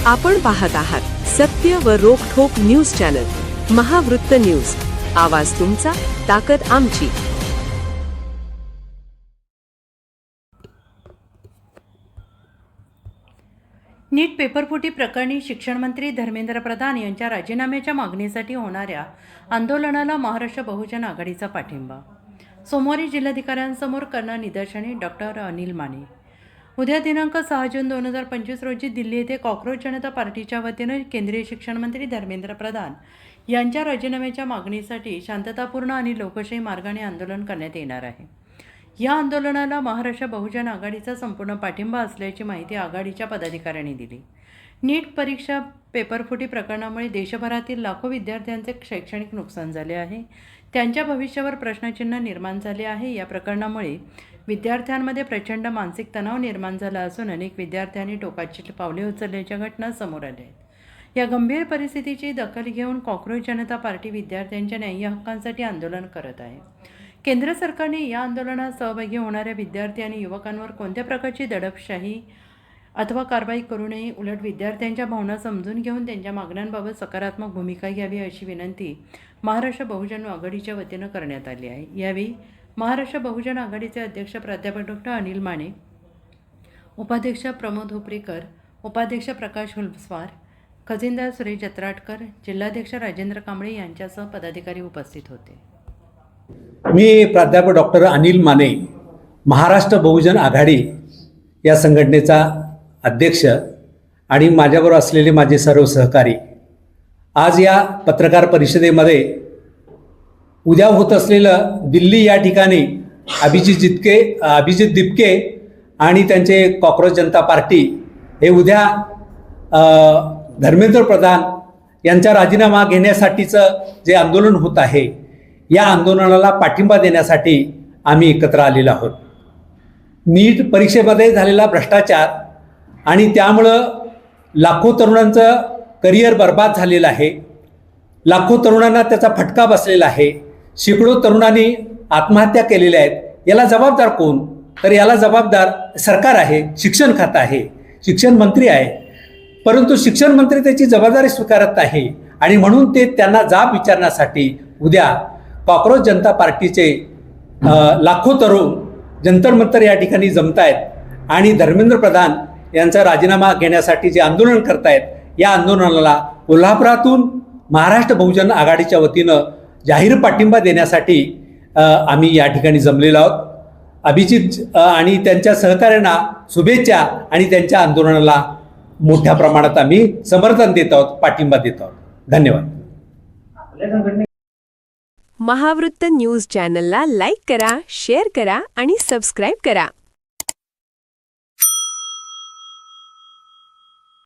आपण पाहत आहात सत्य व रोखठोक न्यूज चॅनल महावृत्त न्यूज। आवाज तुमचा, ताकद आमची। नीट पेपरफुटी प्रकरणी शिक्षण मंत्री धर्मेंद्र प्रधान यांच्या राजीनाम्याच्या मागणीसाठी होणाऱ्या आंदोलनाला महाराष्ट्र बहुजन आघाडीचा पाठिंबा। सोमवारी जिल्हाधिकाऱ्यांसमोर करणार निदर्शने डॉक्टर अनिल माने। उद्या दिनांक 6 जून 2025 रोजी दिल्ली येथे कॉक्रोच जनता पार्टीच्या वतीने केंद्रीय शिक्षण मंत्री धर्मेंद्र प्रधान यांच्या राजीनाम्याच्या मागणीसाठी शांततापूर्ण आणि लोकशाही मार्गाने आंदोलन करण्यात येणार आहे। या आंदोलनाला महाराष्ट्र बहुजन आघाडीचा संपूर्ण पाठिंबा असल्याची माहिती आघाडीच्या पदाधिकाऱ्यांनी दिली। नीट परीक्षा पेपरफुटी प्रकरणामुळे देशभरातील लाखो विद्यार्थ्यांचे शैक्षणिक नुकसान झाले आहे। त्यांच्या भविष्यावर प्रश्नचिन्ह निर्माण झाले आहे। या प्रकरणामुळे विद्यार्थ्यांमध्ये प्रचंड मानसिक तणाव निर्माण झाला असून अनेक विद्यार्थ्यांनी टोकाची पावले उचलल्याच्या घटना समोर आल्या आहेत। या गंभीर परिस्थितीची दखल घेऊन कॉक्रोच जनता पार्टी विद्यार्थ्यांच्या न्याय्य हक्कांसाठी आंदोलन करत आहे। केंद्र सरकारने या आंदोलनात सहभागी होणाऱ्या विद्यार्थी आणि युवकांवर कोणत्या प्रकारची दडपशाही अथवा कारवाई करू नये, उलट विद्यार्थ्यांच्या भावना समजून घेऊन त्यांच्या मागण्यांबाबत सकारात्मक भूमिका घ्यावी अशी विनंती महाराष्ट्र बहुजन आघाडीच्या वतीनं करण्यात आली आहे। यावेळी महाराष्ट्र बहुजन आघाडीचे अध्यक्ष प्राध्यापक डॉक्टर अनिल माने, उपाध्यक्ष प्रमोद हुपरीकर, उपाध्यक्ष प्रकाश हुलस्वार, खजिनदार सुरेश जत्राटकर, जिल्हाध्यक्ष राजेंद्र कांबळे यांच्यासह पदाधिकारी उपस्थित होते। मी प्राध्यापक डॉक्टर अनिल माने, महाराष्ट्र बहुजन आघाडी या संघटनेचा अध्यक्ष आणि माझ्याबरोबर असलेले माझे सर्व सहकारी आज या पत्रकार परिषदेमध्ये उद्या होत असलेलं दिल्ली या ठिकाणी अभिजित दिपके आणि त्यांचे कॉक्रोच जनता पार्टी हे उद्या धर्मेंद्र प्रधान यांचा राजीनामा घेण्यासाठीचं जे आंदोलन होत आहे, या आंदोलनाला पाठिंबा देण्यासाठी आम्ही एकत्र आलेलो आहोत। नीट परीक्षेमध्ये झालेला भ्रष्टाचार आणि त्यामुळं लाखो तरुणांचं करिअर बर्बाद झालेलं आहे। लाखो तरुणांना त्याचा फटका बसलेला आहे। शेकडो तरुणांनी आत्महत्या केलेल्या आहेत। याला जबाबदार कोण? तर याला जबाबदार सरकार आहे, शिक्षण खातं आहे, शिक्षण मंत्री आहे। परंतु शिक्षण मंत्री त्याची जबाबदारी स्वीकारत नाही आणि म्हणून ते त्यांना जाब विचारण्यासाठी उद्या कॉक्रोच जनता पार्टीचे लाखो तरुण जंतर मंतर या ठिकाणी जमत आहेत आणि धर्मेंद्र प्रधान यांचा राजीनामा घेण्यासाठी जे आंदोलन करतायत, या आंदोलनाला कोल्हापुरातून महाराष्ट्र बहुजन आघाडीच्या वतीनं जाहीर पाठिंबा देण्यासाठी आम्ही या ठिकाणी जमलेलो आहोत। अभिजित आणि त्यांच्या सहकाऱ्यांना शुभेच्छा आणि त्यांच्या आंदोलनाला मोठ्या प्रमाणात आम्ही समर्थन देत आहोत, पाठिंबा देत आहोत। धन्यवाद। महावृत्त न्यूज चॅनलला लाईक करा, शेअर करा आणि सबस्क्राईब करा।